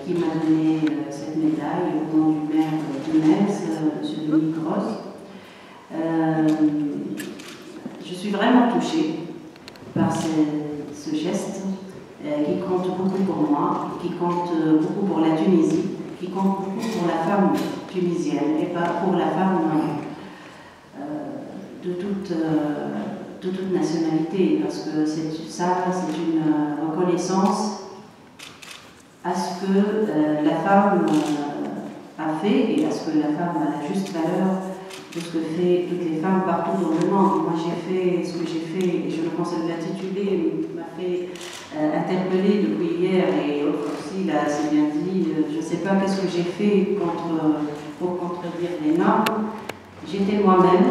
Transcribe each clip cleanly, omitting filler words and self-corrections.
qui m'a donné cette médaille au nom du maire de Metz, M. Dominique Gross. Je suis vraiment touchée par ce geste qui compte beaucoup pour moi, qui compte beaucoup pour la Tunisie, qui compte beaucoup pour la femme tunisienne et pas pour la femme de toute nationalité, parce que c'est une reconnaissance à ce que la femme a fait et à ce que la femme a la juste valeur de ce que fait toutes les femmes partout dans le monde. Moi j'ai fait ce que j'ai fait et je me conserve l'intitulé, m'a fait interpeller depuis hier et autre aussi, là c'est bien dit, je ne sais pas qu'est-ce que j'ai fait pour contredire les normes. J'étais moi-même.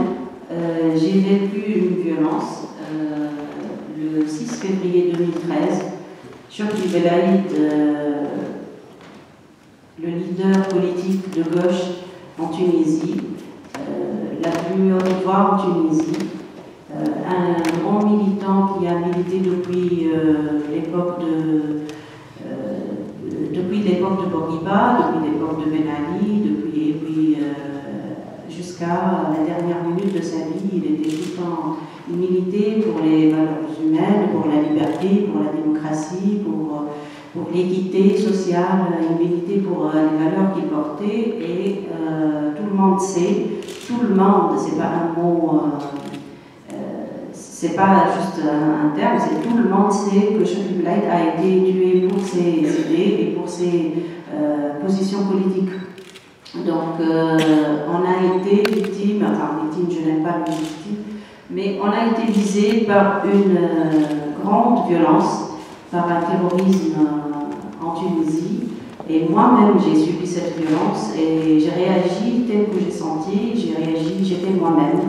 J'ai vécu une violence le 6 février 2013. Chokri Belaïd, le leader politique de gauche en Tunisie, la plus haute voix en Tunisie, un grand militant qui a milité depuis l'époque de Bourguiba, depuis l'époque de Ben Ali, jusqu'à la dernière minute de sa vie, il était tout le temps milité pour les valeurs humaines, pour la liberté, pour la démocratie, pour l'équité sociale, il militait pour les valeurs qu'il portait et tout le monde sait, tout le monde, c'est pas un mot, c'est pas juste un terme, c'est tout le monde sait que Chokri Belaïd a été tué pour ses idées et pour ses positions politiques. Donc, on a été victime, je n'aime pas le mot victime, mais on a été visé par une grande violence, par un terrorisme en Tunisie. Et moi-même, j'ai subi cette violence et j'ai réagi tel que j'ai senti, j'ai réagi, j'étais moi-même.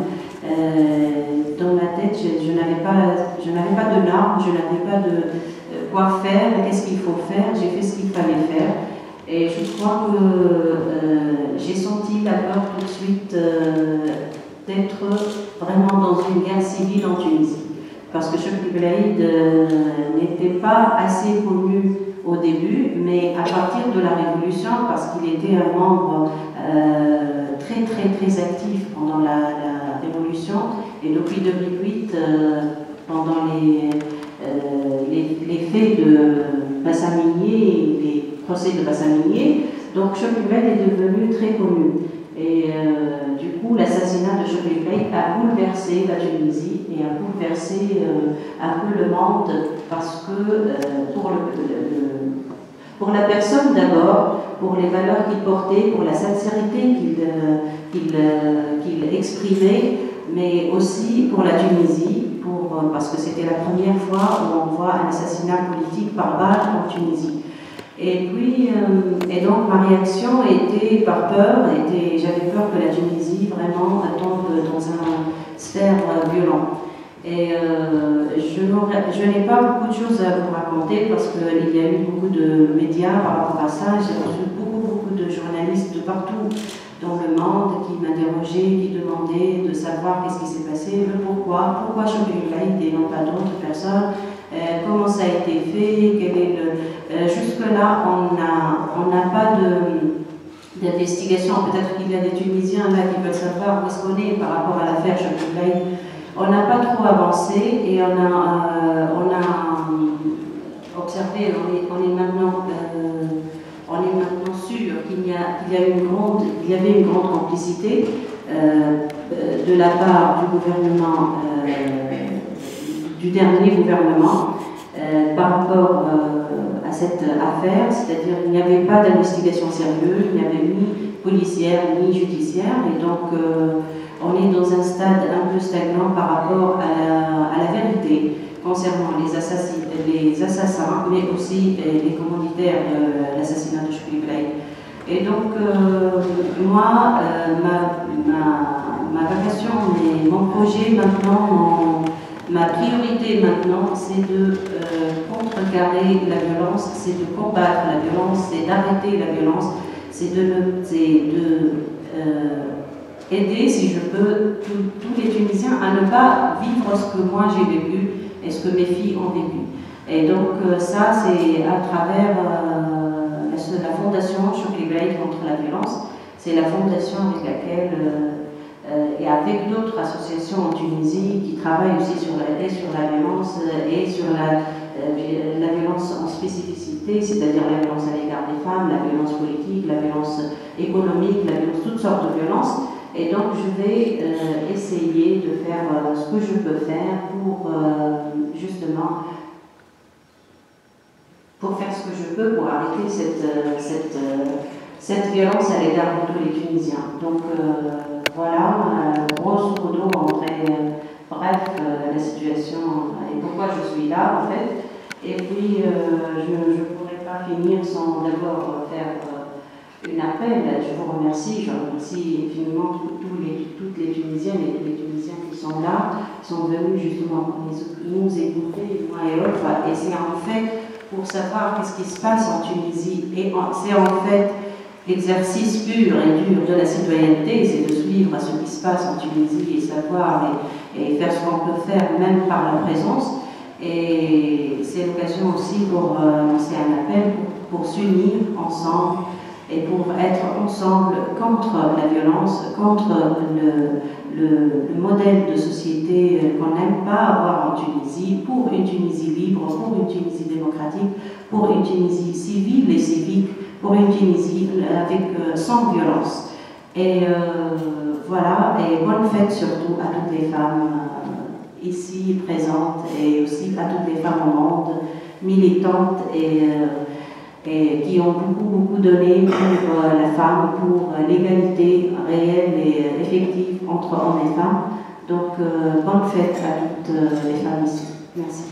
Dans ma tête, je n'avais pas de normes, je n'avais pas de quoi faire, qu'est-ce qu'il faut faire, j'ai fait ce qu'il fallait faire. Et je crois que j'ai senti la peur tout de suite d'être vraiment dans une guerre civile en Tunisie. Parce que Chokri Belaïd n'était pas assez connu au début, mais à partir de la Révolution, parce qu'il était un membre très actif pendant la Révolution, et depuis 2008, pendant les faits de Massaminier, les procès de Massaminier, donc Chokri Belaïd est devenu très connu. Et du coup, l'assassinat de Chokri Belaïd a bouleversé la Tunisie et a bouleversé un peu le monde parce que pour la personne d'abord, pour les valeurs qu'il portait, pour la sincérité qu'il exprimait, mais aussi pour la Tunisie, parce que c'était la première fois où on voit un assassinat politique par balle en Tunisie. Et puis, donc ma réaction était par peur, j'avais peur que la Tunisie vraiment tombe dans un sphère violent. Et je n'ai pas beaucoup de choses à vous raconter parce qu'il y a eu beaucoup de médias par rapport à ça. J'ai reçu beaucoup de journalistes de partout dans le monde qui m'interrogeaient, qui demandaient de savoir qu'est-ce qui s'est passé, le pourquoi Chokri Belaïd et non pas d'autres personnes. Comment ça a été fait, jusque-là, on n'a pas d'investigation. Peut-être qu'il y a des Tunisiens là qui veulent savoir où est-ce qu'on est par rapport à l'affaire Chokri Belaïd. On n'a pas trop avancé et on a observé, on est maintenant sûr qu'il y avait une grande complicité de la part du gouvernement, du dernier gouvernement, par rapport à cette affaire, c'est-à-dire qu'il n'y avait pas d'investigation sérieuse, il n'y avait ni policière ni judiciaire, et donc on est dans un stade un peu stagnant par rapport à la vérité concernant les assassins, mais aussi les commanditaires de l'assassinat de Chokri Belaïd. Et donc, moi, ma vocation, mon projet maintenant, ma priorité maintenant, c'est de contrecarrer la violence, c'est de combattre la violence, c'est d'arrêter la violence, c'est aider, si je peux, tous les Tunisiens à ne pas vivre ce que moi j'ai vécu et ce que mes filles ont vécu. Et donc ça, c'est à travers la fondation Chokri Belaïd contre la violence. C'est la fondation avec laquelle, et avec d'autres associations en Tunisie qui travaillent aussi sur la violence et sur la violence en spécificité, c'est-à-dire la violence à l'égard des femmes, la violence politique, la violence économique, la violence, toutes sortes de violences. Et donc je vais essayer de faire ce que je peux faire pour justement pour faire ce que je peux pour arrêter cette violence à l'égard de tous les Tunisiens. Donc voilà, grosso modo, en très bref, la situation et pourquoi je suis là en fait. Et puis je ne pourrais pas finir sans d'abord faire une appel. Je vous remercie, je remercie infiniment toutes les Tunisiennes et tous les Tunisiens qui sont là, qui sont venus justement pour nous écouter, moi et autres. Et c'est en fait pour savoir qu'est-ce qui se passe en Tunisie. Et c'est en fait l'exercice pur et dur de la citoyenneté, c'est de suivre à ce qui se passe en Tunisie et savoir et faire ce qu'on peut faire même par la présence. Et c'est l'occasion aussi pour lancer un appel pour s'unir ensemble et pour être ensemble contre la violence, contre le modèle de société qu'on n'aime pas avoir en Tunisie, pour une Tunisie libre, pour une Tunisie démocratique, pour une Tunisie civile et civique, pour une Tunisie sans violence. Et voilà, et bonne fête surtout à toutes les femmes ici présentes et aussi à toutes les femmes au monde, militantes et qui ont beaucoup donné pour la femme, pour l'égalité réelle et effective entre hommes et femmes. Donc, bonne fête à toutes les femmes ici. Merci.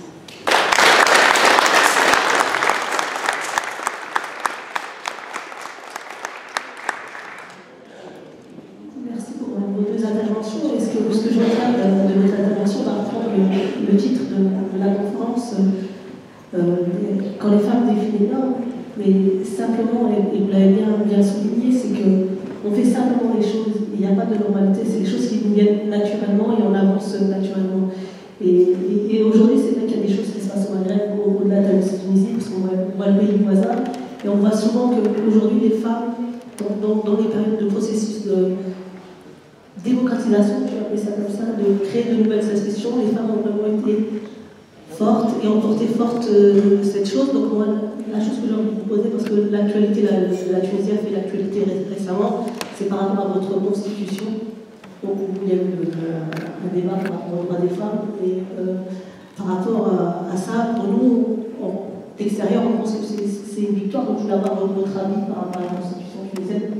Merci pour vos deux interventions. Ce que je retiens de votre intervention, par rapport le titre de la conférence, quand les femmes défient les normes, mais simplement, et vous l'avez bien souligné, c'est qu'on fait simplement les choses, il n'y a pas de normalité, c'est les choses qui nous viennent naturellement et on avance naturellement. Et aujourd'hui, c'est vrai qu'il y a des choses qui se passent au Maghreb, au-delà de la Tunisie, parce qu'on voit le pays voisin, et on voit souvent qu'aujourd'hui, les femmes, dans les périodes de processus de démocratisation, je vais appeler ça comme ça, de créer de nouvelles institutions, les femmes ont vraiment été fortes et ont porté forte cette chose. Donc moi, la chose que j'ai envie de vous poser, parce que l'actualité, la Tunisie a fait l'actualité récemment, c'est par rapport à votre constitution. Donc il y a eu un débat par rapport aux droits des femmes, et par rapport à ça, pour nous, d'extérieur, on pense que c'est une victoire. Donc je voulais avoir votre avis par rapport à la constitution tunisienne